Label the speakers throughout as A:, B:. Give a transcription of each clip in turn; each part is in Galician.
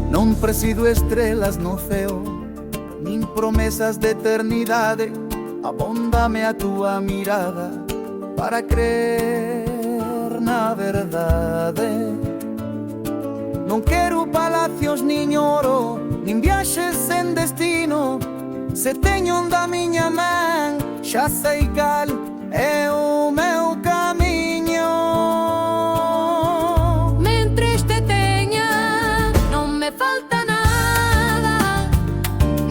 A: Non presido estrelas no ceo, nin promesas de eternidade. Abóndame a túa mirada para crer na verdade. Non quero palacios nin oro, nin viaxes sen destino. Se teño da miña man, xa sei cal é o meu camiño.
B: Mentres te teña, non me falta nada,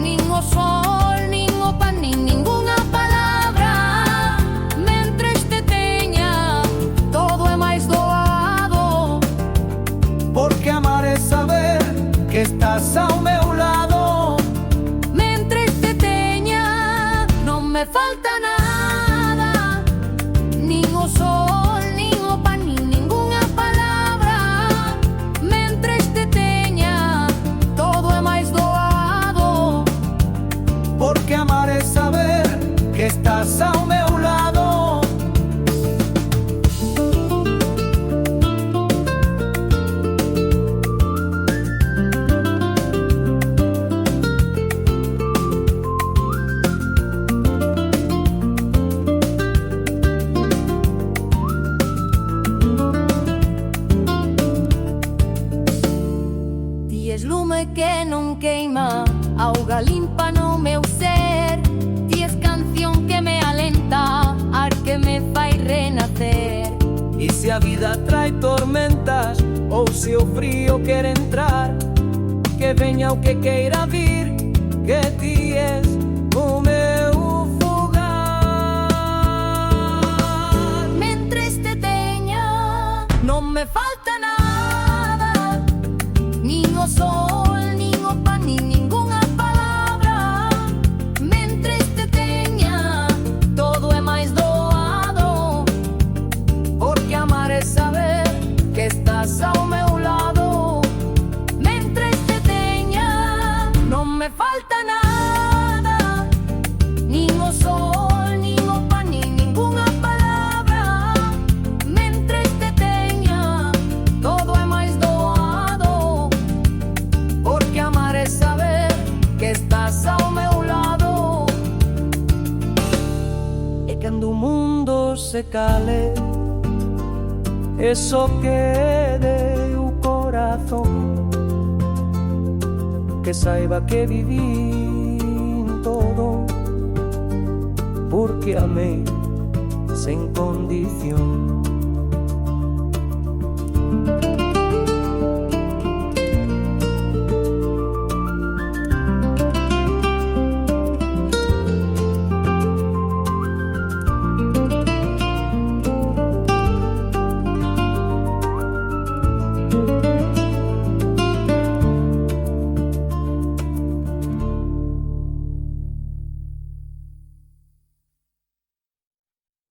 B: nin o sol, nin o pan, nin ningunha palabra. Mentres te teña, todo é máis doado,
A: Porque amar é saber que estás ao meu lado.
B: mentres te teña, non me falta nada, nin o sol, nin o pan, nin ningunha palabra. Mentres te teña, todo é máis doado,
A: Porque amar é saber que estás ao meu lado.
B: ti es lume que non queima, auga limpa no meu ser. Ti es canción que me alenta, ar que me fai renacer.
A: E se a vida trae tormentas, ou se o frío quer entrar, que veña o que queira vir, que ti es o meu fogar.
B: Mentres te teña, non me falta nada, nin o sol, nin o pan, nin ningunha palabra. Mentres te teña, todo é máis doado,
A: Porque amar é saber que estás ao meu lado.
B: mentres te teña, non me falta nada, nin o sol, nin o pan, nin ningunha palabra. Mentres te teña, todo é máis doado,
A: Porque amar é saber que estás ao meu lado. E cando o mundo se cale, e só quede o corazón, que saiba que vivín todo, porque amei sen condición.